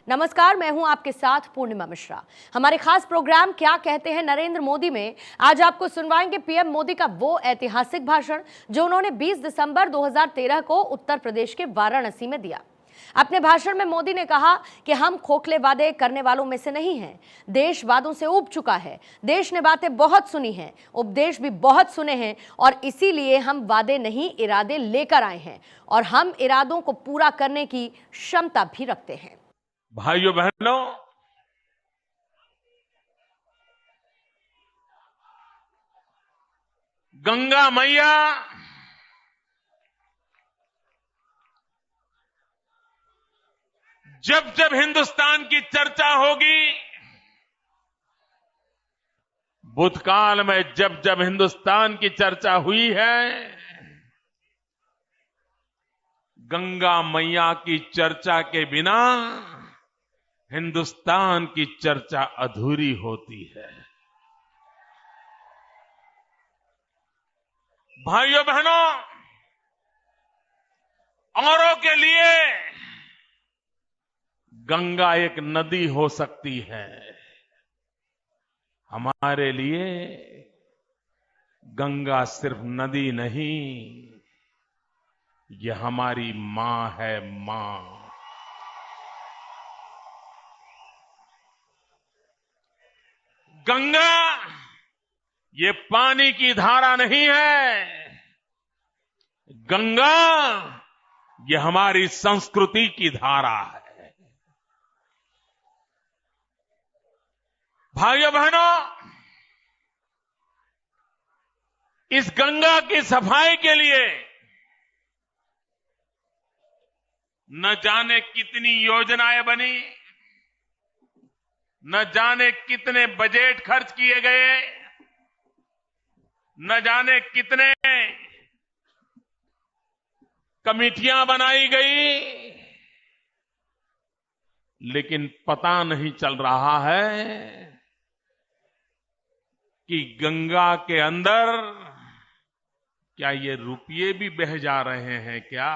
नमस्कार, मैं हूं आपके साथ पूर्णिमा मिश्रा। हमारे खास प्रोग्राम क्या कहते हैं नरेंद्र मोदी में आज आपको सुनवाएंगे पीएम मोदी का वो ऐतिहासिक भाषण जो उन्होंने 20 दिसंबर 2013 को उत्तर प्रदेश के वाराणसी में दिया। अपने भाषण में मोदी ने कहा कि हम खोखले वादे करने वालों में से नहीं हैं। देश वादों से ऊब चुका है। देश ने बातें बहुत सुनी हैं, उपदेश भी बहुत सुने हैं और इसीलिए हम वादे नहीं इरादे लेकर आए हैं और हम इरादों को पूरा करने की क्षमता भी रखते हैं। भाइयों बहनों, गंगा मैया जब जब हिंदुस्तान की चर्चा होगी, भूतकाल में जब जब हिंदुस्तान की चर्चा हुई है, गंगा मैया की चर्चा के बिना हिंदुस्तान की चर्चा अधूरी होती है। भाइयों बहनों, औरों के लिए गंगा एक नदी हो सकती है, हमारे लिए गंगा सिर्फ नदी नहीं, ये हमारी मां है, मां। गंगा ये पानी की धारा नहीं है, गंगा ये हमारी संस्कृति की धारा है। भाइयों बहनों, इस गंगा की सफाई के लिए न जाने कितनी योजनाएं बनी, न जाने कितने बजट खर्च किए गए, न जाने कितने कमिटियां बनाई गई, लेकिन पता नहीं चल रहा है कि गंगा के अंदर क्या ये रुपये भी बह जा रहे हैं क्या?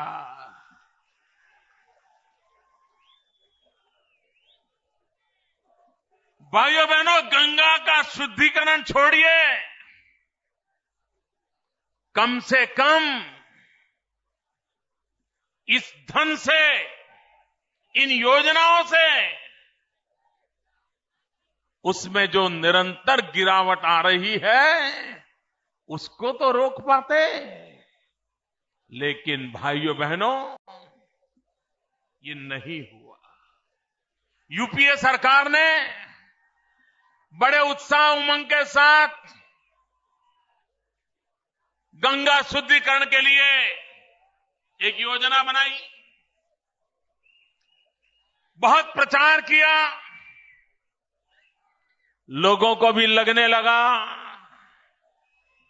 भाइयों बहनों, गंगा का शुद्धिकरण छोड़िए, कम से कम इस धन से, इन योजनाओं से उसमें जो निरंतर गिरावट आ रही है उसको तो रोक पाते। लेकिन भाइयों बहनों, ये नहीं हुआ। यूपीए सरकार ने बड़े उत्साह उमंग के साथ गंगा शुद्धिकरण के लिए एक योजना बनाई, बहुत प्रचार किया, लोगों को भी लगने लगा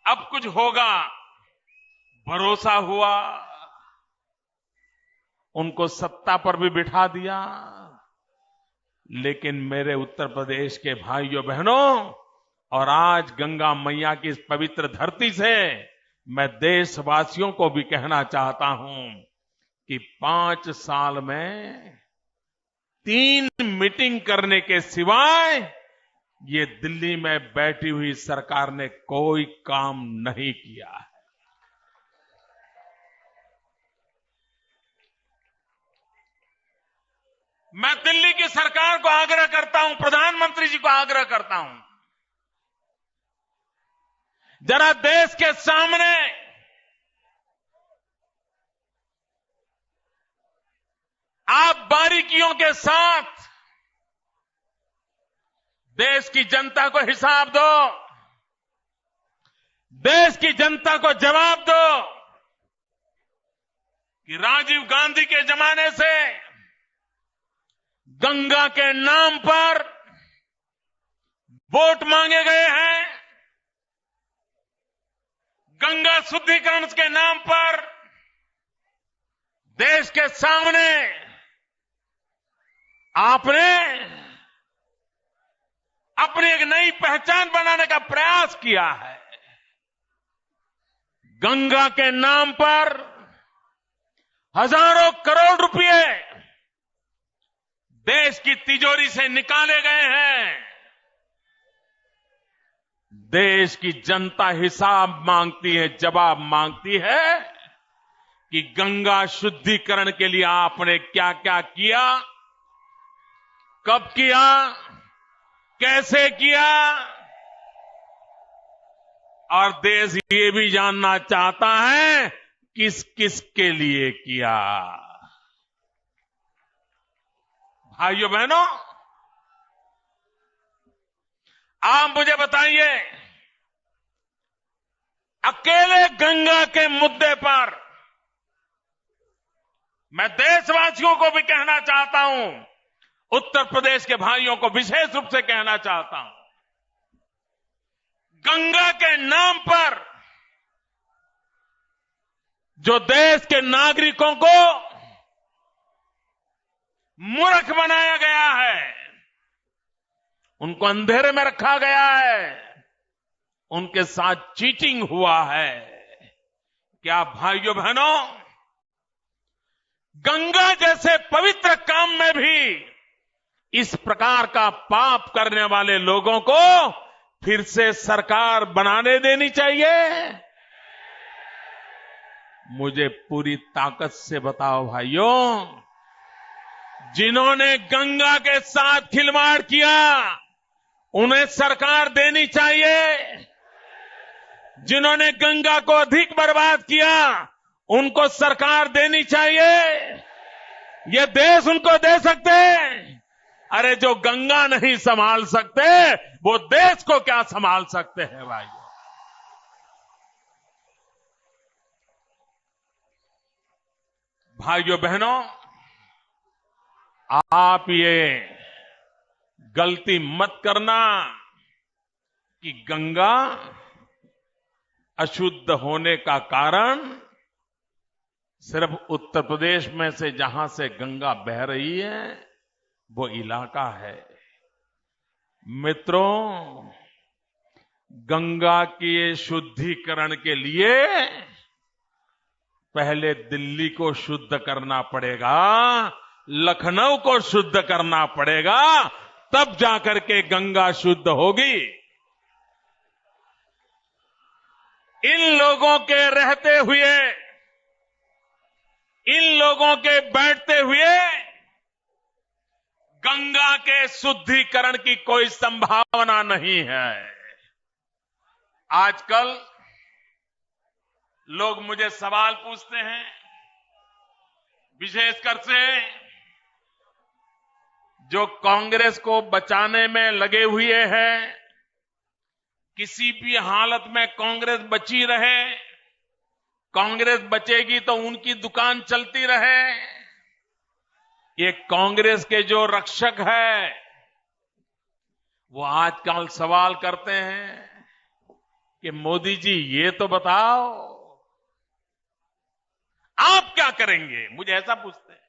अब कुछ होगा, भरोसा हुआ, उनको सत्ता पर भी बिठा दिया। लेकिन मेरे उत्तर प्रदेश के भाइयों बहनों, और आज गंगा मैया की इस पवित्र धरती से मैं देशवासियों को भी कहना चाहता हूं कि 5 साल में 3 मीटिंग करने के सिवाय ये दिल्ली में बैठी हुई सरकार ने कोई काम नहीं किया है। मैं दिल्ली की सरकार को आग्रह करता हूं, प्रधानमंत्री जी को आग्रह करता हूं, जरा देश के सामने आप बारीकियों के साथ देश की जनता को हिसाब दो, देश की जनता को जवाब दो कि राजीव गांधी के जमाने से गंगा के नाम पर वोट मांगे गए हैं, गंगा शुद्धिकरण के नाम पर देश के सामने आपने अपनी एक नई पहचान बनाने का प्रयास किया है। गंगा के नाम पर हजारों करोड़ रुपए देश की तिजोरी से निकाले गए हैं। देश की जनता हिसाब मांगती है, जवाब मांगती है कि गंगा शुद्धिकरण के लिए आपने क्या क्या किया, कब किया, कैसे किया, और देश ये भी जानना चाहता है किस किस के लिए किया। भाइयों बहनों, आप मुझे बताइए, अकेले गंगा के मुद्दे पर मैं देशवासियों को भी कहना चाहता हूं, उत्तर प्रदेश के भाइयों को विशेष रूप से कहना चाहता हूं, गंगा के नाम पर जो देश के नागरिकों को मूर्ख बनाया गया है, उनको अंधेरे में रखा गया है, उनके साथ चीटिंग हुआ है। क्या भाइयों बहनों, गंगा जैसे पवित्र काम में भी इस प्रकार का पाप करने वाले लोगों को फिर से सरकार बनाने देनी चाहिए? मुझे पूरी ताकत से बताओ भाइयों, जिन्होंने गंगा के साथ खिलवाड़ किया उन्हें सरकार देनी चाहिए, जिन्होंने गंगा को अधिक बर्बाद किया उनको सरकार देनी चाहिए। ये देश उनको दे सकते हैं? अरे जो गंगा नहीं संभाल सकते वो देश को क्या संभाल सकते हैं भाई? भाइयों बहनों, आप ये गलती मत करना कि गंगा अशुद्ध होने का कारण सिर्फ उत्तर प्रदेश में से जहां से गंगा बह रही है वो इलाका है। मित्रों, गंगा के शुद्धिकरण के लिए पहले दिल्ली को शुद्ध करना पड़ेगा, लखनऊ को शुद्ध करना पड़ेगा, तब जाकर के गंगा शुद्ध होगी। इन लोगों के रहते हुए, इन लोगों के बैठते हुए गंगा के शुद्धिकरण की कोई संभावना नहीं है। आजकल लोग मुझे सवाल पूछते हैं, विशेषकर से जो कांग्रेस को बचाने में लगे हुए हैं, किसी भी हालत में कांग्रेस बची रहे, कांग्रेस बचेगी तो उनकी दुकान चलती रहे। ये कांग्रेस के जो रक्षक है वो आजकल सवाल करते हैं कि मोदी जी ये तो बताओ आप क्या करेंगे, मुझे ऐसा पूछते हैं।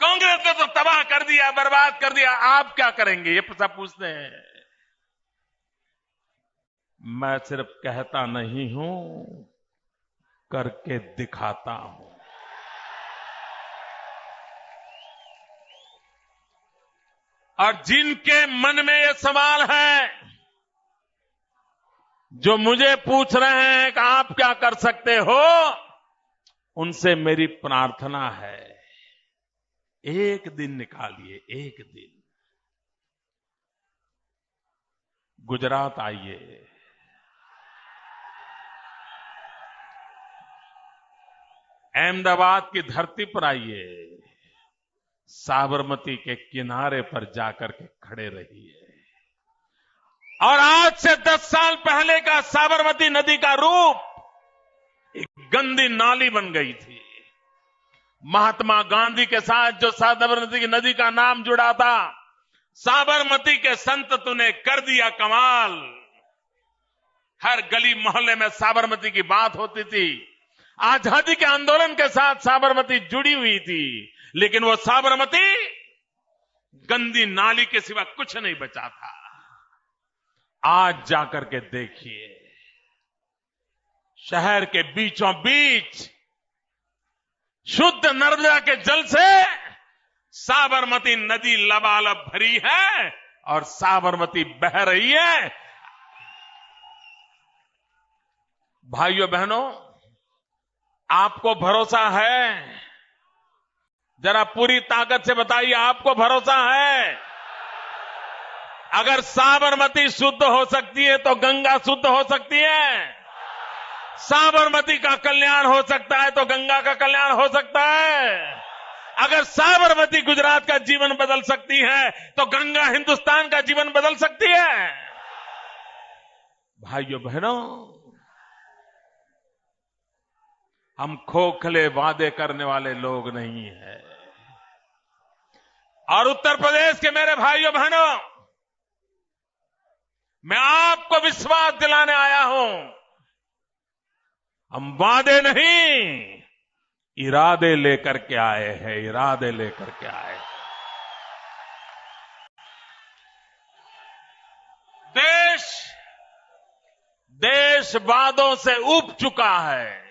कांग्रेस ने तो तबाह कर दिया, बर्बाद कर दिया, आप क्या करेंगे, ये सब पूछते हैं। मैं सिर्फ कहता नहीं हूं, करके दिखाता हूं। और जिनके मन में ये सवाल है, जो मुझे पूछ रहे हैं कि आप क्या कर सकते हो, उनसे मेरी प्रार्थना है, एक दिन निकालिए, एक दिन गुजरात आइए, अहमदाबाद की धरती पर आइए, साबरमती के किनारे पर जाकर के खड़े रहिए। और आज से 10 साल पहले का साबरमती नदी का रूप एक गंदी नाली बन गई थी। महात्मा गांधी के साथ जो साबरमती नदी का नाम जुड़ा था, साबरमती के संत ने कर दिया कमाल। हर गली मोहल्ले में साबरमती की बात होती थी। आजादी के आंदोलन के साथ साबरमती जुड़ी हुई थी, लेकिन वो साबरमती गंदी नाली के सिवा कुछ नहीं बचा था। आज जाकर के देखिए, शहर के बीचों बीच शुद्ध नर्मदा के जल से साबरमती नदी लबालब भरी है और साबरमती बह रही है। भाइयों बहनों, आपको भरोसा है? जरा पूरी ताकत से बताइए, आपको भरोसा है? अगर साबरमती शुद्ध हो सकती है तो गंगा शुद्ध हो सकती है। साबरमती का कल्याण हो सकता है तो गंगा का कल्याण हो सकता है। अगर साबरमती गुजरात का जीवन बदल सकती है तो गंगा हिंदुस्तान का जीवन बदल सकती है। भाइयों बहनों, हम खोखले वादे करने वाले लोग नहीं हैं। और उत्तर प्रदेश के मेरे भाइयों बहनों, मैं आपको विश्वास दिलाने आया हूं, हम वादे नहीं, इरादे लेकर के आए हैं, इरादे लेकर के आए हैं। देश वादों से उब चुका है।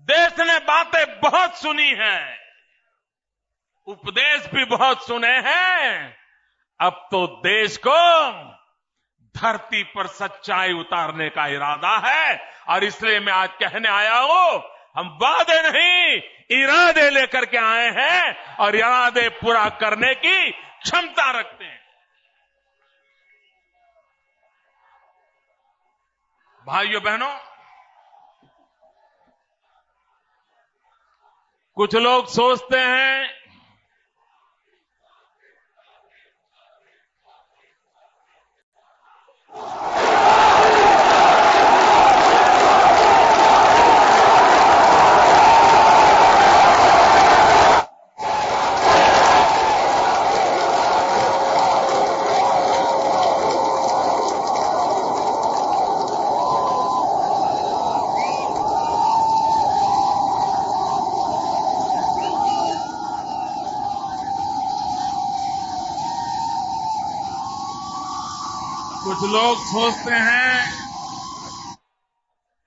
देश ने बातें बहुत सुनी हैं, उपदेश भी बहुत सुने हैं। अब तो देश को धरती पर सच्चाई उतारने का इरादा है और इसलिए मैं आज कहने आया हूं, हम वादे नहीं, इरादे लेकर के आए हैं और इरादे पूरा करने की क्षमता रखते हैं। भाइयों बहनों, कुछ लोग सोचते हैं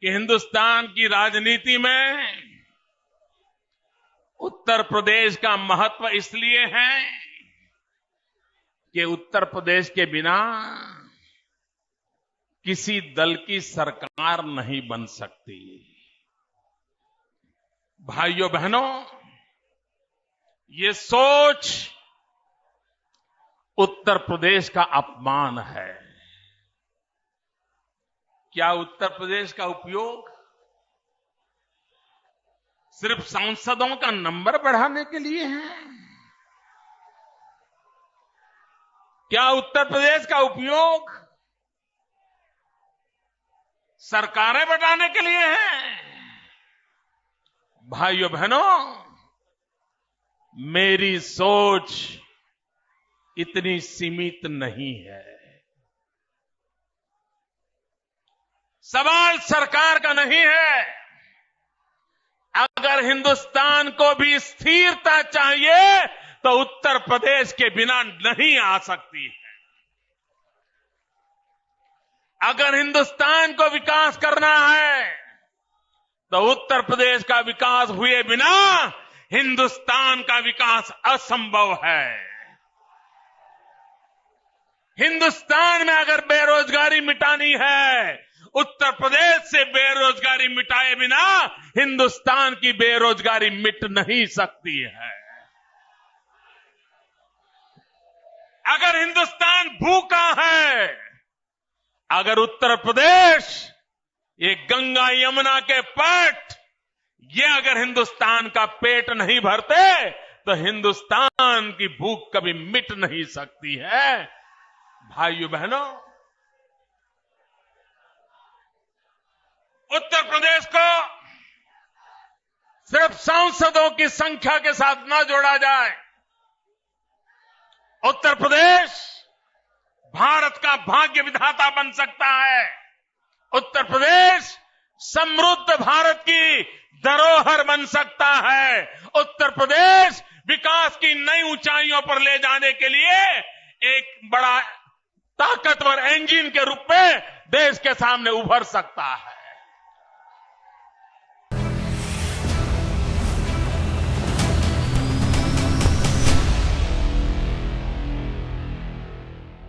कि हिंदुस्तान की राजनीति में उत्तर प्रदेश का महत्व इसलिए है कि उत्तर प्रदेश के बिना किसी दल की सरकार नहीं बन सकती। भाइयों बहनों, ये सोच उत्तर प्रदेश का अपमान है। क्या उत्तर प्रदेश का उपयोग सिर्फ सांसदों का नंबर बढ़ाने के लिए है? क्या उत्तर प्रदेश का उपयोग सरकारें बढ़ाने के लिए है? भाइयों बहनों, मेरी सोच इतनी सीमित नहीं है। सवाल सरकार का नहीं है। अगर हिंदुस्तान को भी स्थिरता चाहिए तो उत्तर प्रदेश के बिना नहीं आ सकती है। अगर हिंदुस्तान को विकास करना है तो उत्तर प्रदेश का विकास हुए बिना हिंदुस्तान का विकास असंभव है। हिंदुस्तान में अगर बेरोजगारी मिटानी है, उत्तर प्रदेश से बेरोजगारी मिटाए बिना हिंदुस्तान की बेरोजगारी मिट नहीं सकती है। अगर हिंदुस्तान भूखा है, अगर उत्तर प्रदेश ये गंगा यमुना के पट, ये अगर हिंदुस्तान का पेट नहीं भरते तो हिंदुस्तान की भूख कभी मिट नहीं सकती है। भाइयों बहनों, उत्तर प्रदेश को सिर्फ सांसदों की संख्या के साथ न जोड़ा जाए। उत्तर प्रदेश भारत का भाग्य विधाता बन सकता है। उत्तर प्रदेश समृद्ध भारत की धरोहर बन सकता है। उत्तर प्रदेश विकास की नई ऊंचाइयों पर ले जाने के लिए एक बड़ा ताकतवर इंजन के रूप में देश के सामने उभर सकता है।